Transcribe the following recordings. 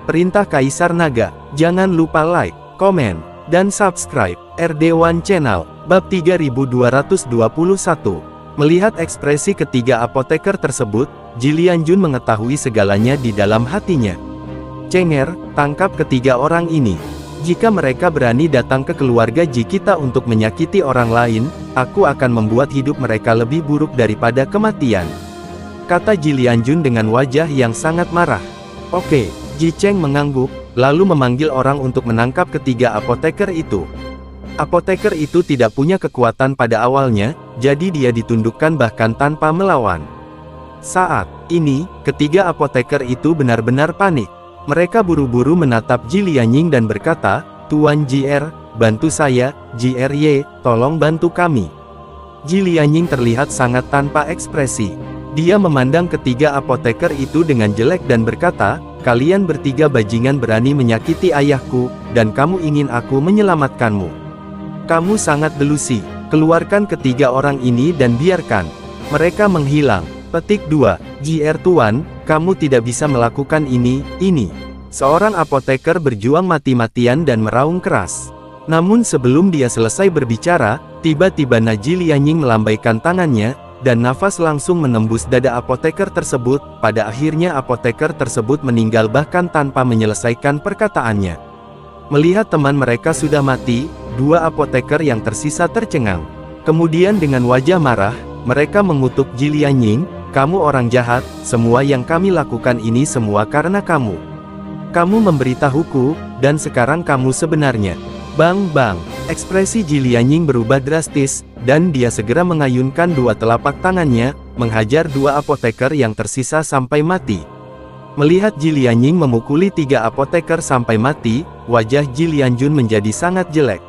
Perintah Kaisar Naga. Jangan lupa like, komen, dan subscribe RD1 Channel. Bab 3221. Melihat ekspresi ketiga apoteker tersebut, Jilianjun mengetahui segalanya di dalam hatinya. Cenger, tangkap ketiga orang ini. Jika mereka berani datang ke keluarga Ji kita untuk menyakiti orang lain, aku akan membuat hidup mereka lebih buruk daripada kematian, kata Jilianjun dengan wajah yang sangat marah. Oke, Ji Cheng mengangguk, lalu memanggil orang untuk menangkap ketiga apoteker itu. Apoteker itu tidak punya kekuatan pada awalnya, jadi dia ditundukkan bahkan tanpa melawan. Saat ini, ketiga apoteker itu benar-benar panik. Mereka buru-buru menatap Ji Lianying dan berkata, "Tuan JR, bantu saya, JRY, tolong bantu kami." Ji Lianying terlihat sangat tanpa ekspresi. Dia memandang ketiga apoteker itu dengan jelek dan berkata, "Kalian bertiga bajingan berani menyakiti ayahku, dan kamu ingin aku menyelamatkanmu. Kamu sangat delusi. Keluarkan ketiga orang ini dan biarkan mereka menghilang." Petik 2. JR Tuan, kamu tidak bisa melakukan ini. Seorang apoteker berjuang mati-matian dan meraung keras. Namun sebelum dia selesai berbicara, tiba-tiba Ji Lianying melambaikan tangannya, dan nafas langsung menembus dada apoteker tersebut. Pada akhirnya apoteker tersebut meninggal bahkan tanpa menyelesaikan perkataannya. Melihat teman mereka sudah mati, dua apoteker yang tersisa tercengang. Kemudian dengan wajah marah, mereka mengutuk Ji Lianying, "Kamu orang jahat, semua yang kami lakukan ini semua karena kamu. Kamu memberitahuku, dan sekarang kamu sebenarnya." Bang bang, ekspresi Ji Lianying berubah drastis, dan dia segera mengayunkan dua telapak tangannya, menghajar dua apoteker yang tersisa sampai mati. Melihat Ji Lianying memukuli tiga apoteker sampai mati, wajah Ji Lianjun menjadi sangat jelek.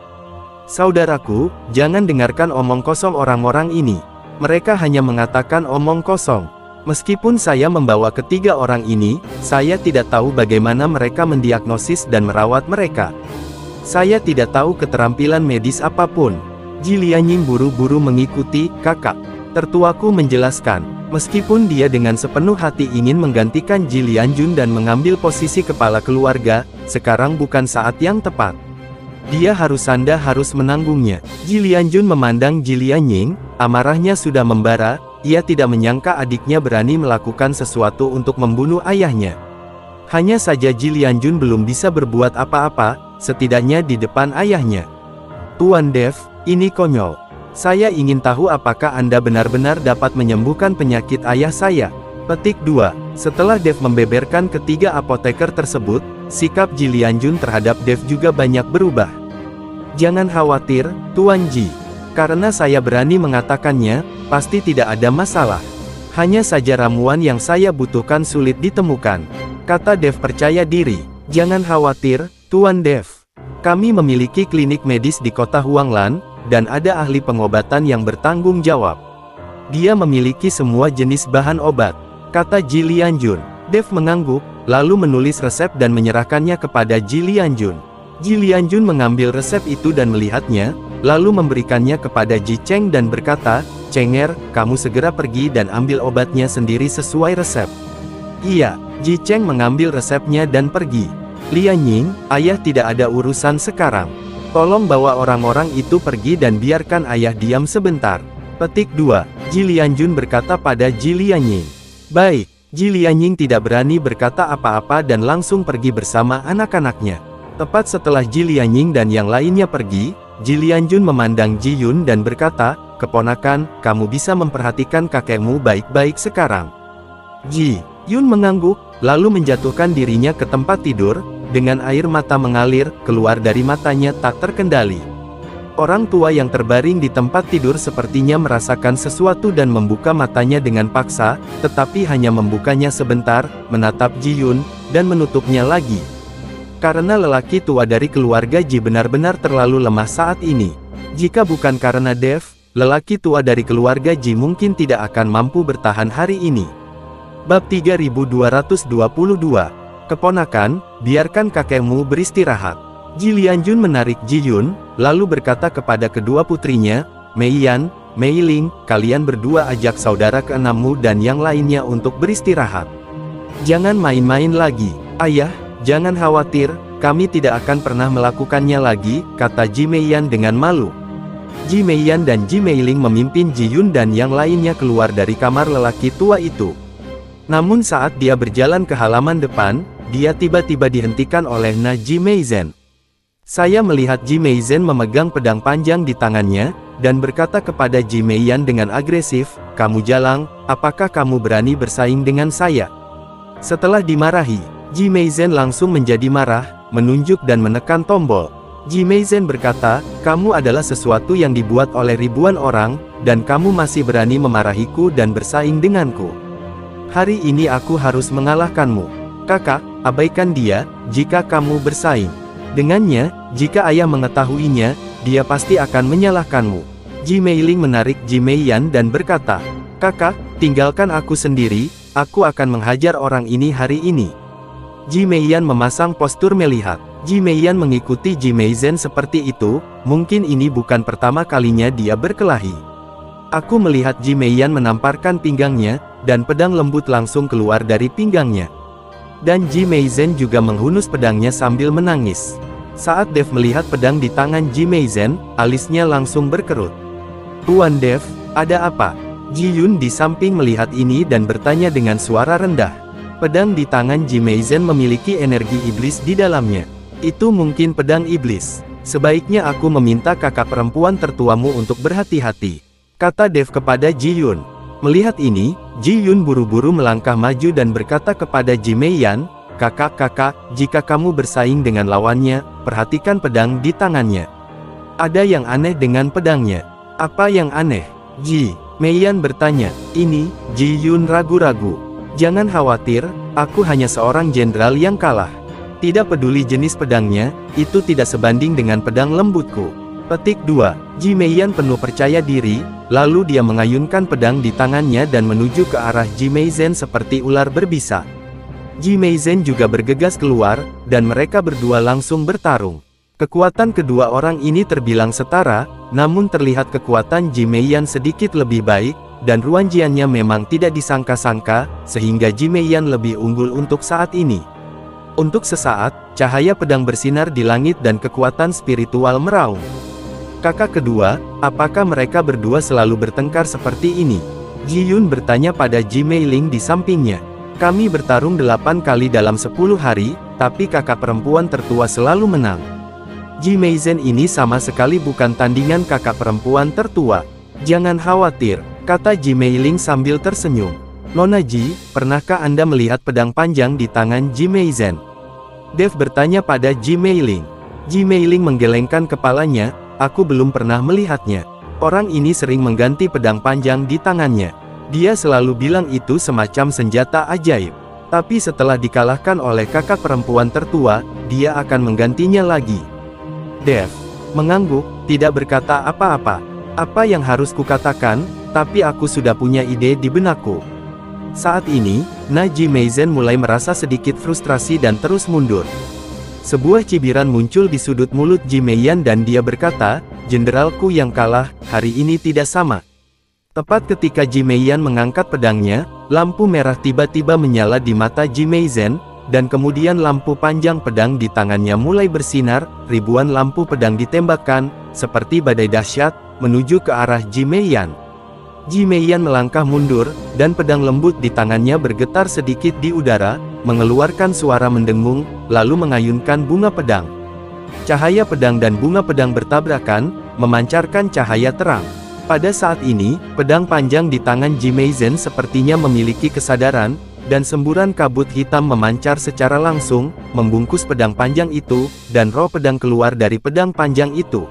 "Saudaraku, jangan dengarkan omong kosong orang-orang ini. Mereka hanya mengatakan omong kosong. Meskipun saya membawa ketiga orang ini, saya tidak tahu bagaimana mereka mendiagnosis dan merawat mereka. Saya tidak tahu keterampilan medis apapun." Ji Lianying buru-buru mengikuti, "Kakak tertuaku menjelaskan." Meskipun dia dengan sepenuh hati ingin menggantikan Ji Lianjun dan mengambil posisi kepala keluarga, sekarang bukan saat yang tepat. Dia harus menanggungnya. Ji Lianjun memandang Ji Lianying, amarahnya sudah membara. Ia tidak menyangka adiknya berani melakukan sesuatu untuk membunuh ayahnya. Hanya saja Ji Lianjun belum bisa berbuat apa-apa, setidaknya di depan ayahnya. "Tuan Dev, ini konyol. Saya ingin tahu apakah Anda benar-benar dapat menyembuhkan penyakit ayah saya." Petik 2. Setelah Dev membeberkan ketiga apoteker tersebut, sikap Ji Lianjun terhadap Dev juga banyak berubah. "Jangan khawatir, Tuan Ji. Karena saya berani mengatakannya, pasti tidak ada masalah. Hanya saja ramuan yang saya butuhkan sulit ditemukan," kata Dev percaya diri. "Jangan khawatir, Tuan Dev. Kami memiliki klinik medis di kota Huanglan, dan ada ahli pengobatan yang bertanggung jawab. Dia memiliki semua jenis bahan obat," kata Ji Lianjun. Dev mengangguk, lalu menulis resep dan menyerahkannya kepada Ji Lianjun. Ji Lianjun mengambil resep itu dan melihatnya, lalu memberikannya kepada Ji Cheng dan berkata, "Cenger, kamu segera pergi dan ambil obatnya sendiri sesuai resep." "Iya." Ji Cheng mengambil resepnya dan pergi. "Lianying, ayah tidak ada urusan sekarang. Tolong bawa orang-orang itu pergi dan biarkan ayah diam sebentar." Petik 2. Ji Lianjun berkata pada Ji Lianying. "Baik." Ji Lianying tidak berani berkata apa-apa dan langsung pergi bersama anak-anaknya. Tepat setelah Ji Lianying dan yang lainnya pergi, Ji Lianjun memandang Ji Yun dan berkata, "Keponakan, kamu bisa memperhatikan kakekmu baik-baik sekarang." Ji Yun mengangguk, lalu menjatuhkan dirinya ke tempat tidur, dengan air mata mengalir keluar dari matanya tak terkendali. Orang tua yang terbaring di tempat tidur sepertinya merasakan sesuatu dan membuka matanya dengan paksa, tetapi hanya membukanya sebentar, menatap Ji Yun, dan menutupnya lagi. Karena lelaki tua dari keluarga Ji benar-benar terlalu lemah saat ini. Jika bukan karena Dev, lelaki tua dari keluarga Ji mungkin tidak akan mampu bertahan hari ini. Bab 3222. "Keponakan, biarkan kakekmu beristirahat." Ji Lianjun menarik Ji Yun, lalu berkata kepada kedua putrinya, "Mei Yan, Mei Ling, kalian berdua ajak saudara keenammu dan yang lainnya untuk beristirahat. Jangan main-main lagi." "Ayah, Jangan khawatir, kami tidak akan pernah melakukannya lagi, kata Ji Meiyan dengan malu. Ji Meiyan dan Ji Meiling memimpin Ji Yun dan yang lainnya keluar dari kamar lelaki tua itu. Namun saat dia berjalan ke halaman depan, dia tiba-tiba dihentikan oleh Na Ji Meizen. Saya melihat Ji Meizen memegang pedang panjang di tangannya, dan berkata kepada Ji Meiyan dengan agresif, "Kamu jalang, apakah kamu berani bersaing dengan saya?" Setelah dimarahi, Ji Meizen langsung menjadi marah, menunjuk dan menekan tombol. Ji Meizen berkata, "Kamu adalah sesuatu yang dibuat oleh ribuan orang, dan kamu masih berani memarahiku dan bersaing denganku. Hari ini aku harus mengalahkanmu. Kakak, abaikan dia, jika kamu bersaing dengannya, jika ayah mengetahuinya, dia pasti akan menyalahkanmu." Ji Meiling menarik Ji Meiyan dan berkata, "Kakak, tinggalkan aku sendiri, aku akan menghajar orang ini hari ini." Ji Meiyan memasang postur melihat. Ji Meiyan mengikuti Ji Meizen seperti itu, mungkin ini bukan pertama kalinya dia berkelahi. Aku melihat Ji Meiyan menamparkan pinggangnya, dan pedang lembut langsung keluar dari pinggangnya. Dan Ji Meizen juga menghunus pedangnya sambil menangis. Saat Dev melihat pedang di tangan Ji Meizen, alisnya langsung berkerut. "Tuan Dev, ada apa?" Ji Yun di samping melihat ini dan bertanya dengan suara rendah. Pedang di tangan Ji Meizen memiliki energi iblis di dalamnya. "Itu mungkin pedang iblis. Sebaiknya aku meminta kakak perempuan tertuamu untuk berhati-hati," kata Dev kepada Ji Yun. Melihat ini, Ji Yun buru-buru melangkah maju dan berkata kepada Ji Meiyan, "Kakak, jika kamu bersaing dengan lawannya, perhatikan pedang di tangannya. Ada yang aneh dengan pedangnya." "Apa yang aneh?" Ji Meiyan bertanya. Ini, Ji Yun ragu-ragu. "Jangan khawatir, aku hanya seorang jenderal yang kalah. Tidak peduli jenis pedangnya, itu tidak sebanding dengan pedang lembutku." Petik 2. Ji Meiyan penuh percaya diri, lalu dia mengayunkan pedang di tangannya dan menuju ke arah Ji Meizen seperti ular berbisa. Ji Meizen juga bergegas keluar, dan mereka berdua langsung bertarung. Kekuatan kedua orang ini terbilang setara, namun terlihat kekuatan Ji Meiyan sedikit lebih baik, dan Ruanjiannya memang tidak disangka-sangka, sehingga Ji Meiyan lebih unggul untuk saat ini. Untuk sesaat, cahaya pedang bersinar di langit dan kekuatan spiritual meraung. "Kakak kedua, apakah mereka berdua selalu bertengkar seperti ini?" Ji Yun bertanya pada Ji Meiling di sampingnya. "Kami bertarung 8 kali dalam 10 hari, tapi kakak perempuan tertua selalu menang." Ji Meizen ini sama sekali bukan tandingan kakak perempuan tertua. "Jangan khawatir," kata Ji Meiling sambil tersenyum. "Nona Ji, pernahkah Anda melihat pedang panjang di tangan Ji Meizen?" Dev bertanya pada Ji Meiling. Ji Meiling menggelengkan kepalanya, "Aku belum pernah melihatnya. Orang ini sering mengganti pedang panjang di tangannya. Dia selalu bilang itu semacam senjata ajaib. Tapi setelah dikalahkan oleh kakak perempuan tertua, dia akan menggantinya lagi." Dev mengangguk, tidak berkata apa-apa. "Apa yang harus kukatakan, tapi aku sudah punya ide di benakku." Saat ini, Na Ji Meizen mulai merasa sedikit frustrasi dan terus mundur. Sebuah cibiran muncul di sudut mulut Ji Meiyan dan dia berkata, "Jenderalku yang kalah, hari ini tidak sama." Tepat ketika Ji Meiyan mengangkat pedangnya, lampu merah tiba-tiba menyala di mata Ji Meizen, dan kemudian lampu panjang pedang di tangannya mulai bersinar, ribuan lampu pedang ditembakkan, seperti badai dahsyat, menuju ke arah Ji Meiyan. Ji Meiyan melangkah mundur, dan pedang lembut di tangannya bergetar sedikit di udara, mengeluarkan suara mendengung, lalu mengayunkan bunga pedang. Cahaya pedang dan bunga pedang bertabrakan, memancarkan cahaya terang. Pada saat ini, pedang panjang di tangan Ji Meizen sepertinya memiliki kesadaran, dan semburan kabut hitam memancar secara langsung, membungkus pedang panjang itu, dan roh pedang keluar dari pedang panjang itu.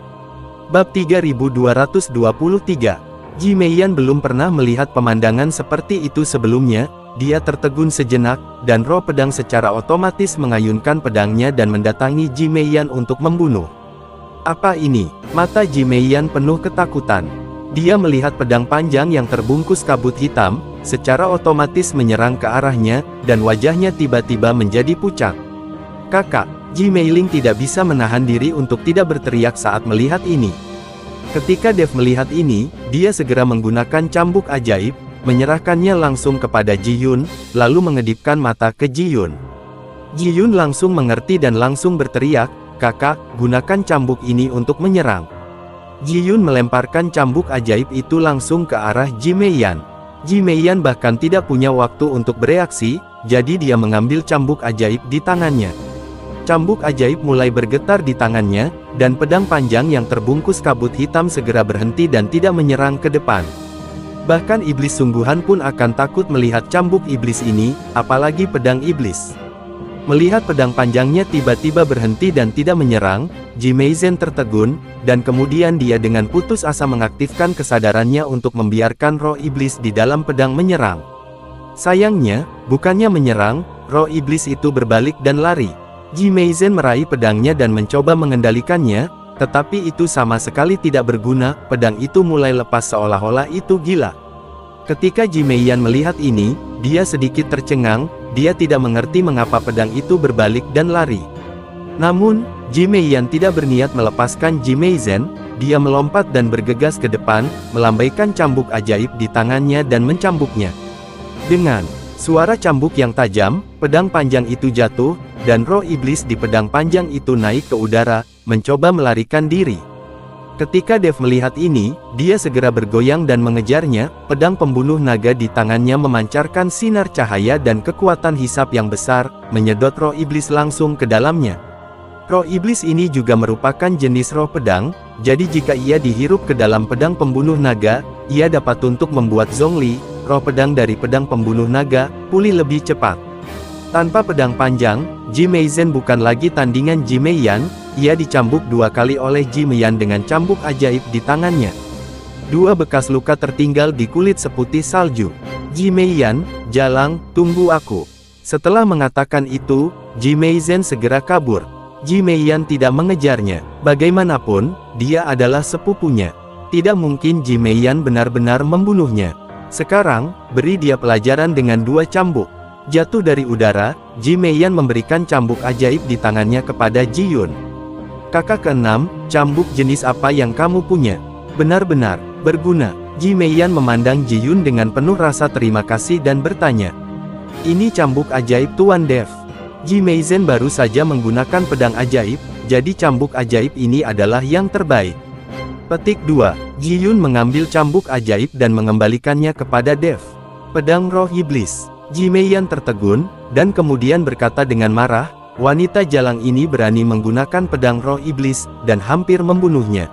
Bab 3223. Ji Meiyan belum pernah melihat pemandangan seperti itu sebelumnya. Dia tertegun sejenak, dan roh pedang secara otomatis mengayunkan pedangnya dan mendatangi Ji Meiyan untuk membunuh. Apa ini? Mata Ji Meiyan penuh ketakutan. Dia melihat pedang panjang yang terbungkus kabut hitam, secara otomatis menyerang ke arahnya, dan wajahnya tiba-tiba menjadi pucat. "Kakak!" Ji Meiling tidak bisa menahan diri untuk tidak berteriak saat melihat ini. Ketika Dev melihat ini, dia segera menggunakan cambuk ajaib, menyerahkannya langsung kepada Ji Yun, lalu mengedipkan mata ke Ji Yun. Ji Yun langsung mengerti dan langsung berteriak, "Kakak, gunakan cambuk ini untuk menyerang." Ji Yun melemparkan cambuk ajaib itu langsung ke arah Ji Meiyan. Ji Meiyan bahkan tidak punya waktu untuk bereaksi, jadi dia mengambil cambuk ajaib di tangannya. Cambuk ajaib mulai bergetar di tangannya, dan pedang panjang yang terbungkus kabut hitam segera berhenti dan tidak menyerang ke depan. Bahkan iblis sungguhan pun akan takut melihat cambuk iblis ini, apalagi pedang iblis. Melihat pedang panjangnya tiba-tiba berhenti dan tidak menyerang, Ji Meizen tertegun, dan kemudian dia dengan putus asa mengaktifkan kesadarannya untuk membiarkan roh iblis di dalam pedang menyerang. Sayangnya, bukannya menyerang, roh iblis itu berbalik dan lari. Ji Meizen meraih pedangnya dan mencoba mengendalikannya, tetapi itu sama sekali tidak berguna, pedang itu mulai lepas seolah-olah itu gila. Ketika Ji Meiyan melihat ini, dia sedikit tercengang, dia tidak mengerti mengapa pedang itu berbalik dan lari. Namun, Ji Meiyan tidak berniat melepaskan Ji Meizen, dia melompat dan bergegas ke depan, melambaikan cambuk ajaib di tangannya dan mencambuknya. Dengan suara cambuk yang tajam, pedang panjang itu jatuh, dan roh iblis di pedang panjang itu naik ke udara, mencoba melarikan diri. Ketika Dev melihat ini, dia segera bergoyang dan mengejarnya, pedang pembunuh naga di tangannya memancarkan sinar cahaya dan kekuatan hisap yang besar, menyedot roh iblis langsung ke dalamnya. Roh iblis ini juga merupakan jenis roh pedang, jadi jika ia dihirup ke dalam pedang pembunuh naga, ia dapat untuk membuat Zhongli, roh pedang dari pedang pembunuh naga, pulih lebih cepat. Tanpa pedang panjang, Ji Meizen bukan lagi tandingan Ji Meiyan, ia dicambuk 2 kali oleh Ji Meiyan dengan cambuk ajaib di tangannya. 2 bekas luka tertinggal di kulit seputih salju. Ji Meiyan, "Jalang, tunggu aku." Setelah mengatakan itu, Ji Meizen segera kabur. Ji Meiyan tidak mengejarnya. Bagaimanapun, dia adalah sepupunya. Tidak mungkin Ji Meiyan benar-benar membunuhnya. Sekarang, beri dia pelajaran dengan 2 cambuk. Jatuh dari udara, Ji Meiyan memberikan cambuk ajaib di tangannya kepada Ji Yun. "Kakak keenam, cambuk jenis apa yang kamu punya? Benar-benar berguna." Ji Meiyan memandang Ji Yun dengan penuh rasa terima kasih dan bertanya, "Ini cambuk ajaib Tuan Dev." Ji Meizen baru saja menggunakan pedang ajaib, jadi cambuk ajaib ini adalah yang terbaik. Petik 2. Ji Yun mengambil cambuk ajaib dan mengembalikannya kepada Dev. Pedang roh iblis. Ji Meiyan tertegun, dan kemudian berkata dengan marah, "Wanita jalang ini berani menggunakan pedang roh iblis, dan hampir membunuhnya."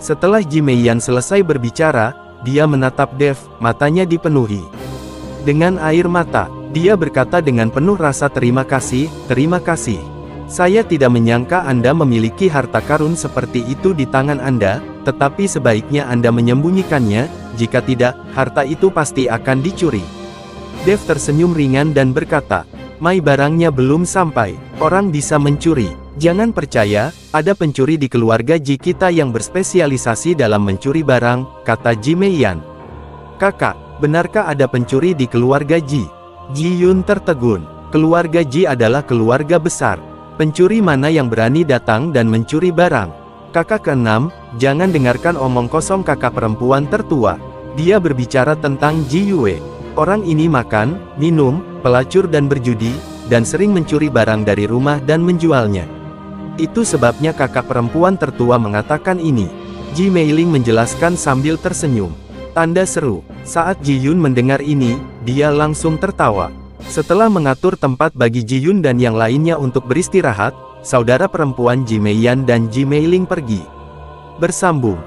Setelah Ji Meiyan selesai berbicara, dia menatap Dev, matanya dipenuhi dengan air mata. Dia berkata dengan penuh rasa terima kasih, "Terima kasih. Saya tidak menyangka Anda memiliki harta karun seperti itu di tangan Anda, tetapi sebaiknya Anda menyembunyikannya, jika tidak, harta itu pasti akan dicuri." Dev tersenyum ringan dan berkata, "Mai barangnya belum sampai, orang bisa mencuri. Jangan percaya, ada pencuri di keluarga Ji kita yang berspesialisasi dalam mencuri barang," kata Ji Meiyan. "Kakak, benarkah ada pencuri di keluarga Ji?" Ji Yun tertegun. Keluarga Ji adalah keluarga besar. Pencuri mana yang berani datang dan mencuri barang? Kakak keenam, jangan dengarkan omong kosong kakak perempuan tertua. Dia berbicara tentang Ji Yue. Orang ini makan, minum, pelacur dan berjudi, dan sering mencuri barang dari rumah dan menjualnya. Itu sebabnya kakak perempuan tertua mengatakan ini. Ji Meiling menjelaskan sambil tersenyum. Tanda seru. Saat Ji Yun mendengar ini, dia langsung tertawa. Setelah mengatur tempat bagi Ji Yun dan yang lainnya untuk beristirahat, saudara perempuan Ji Meiyan dan Ji Meiling pergi. Bersambung.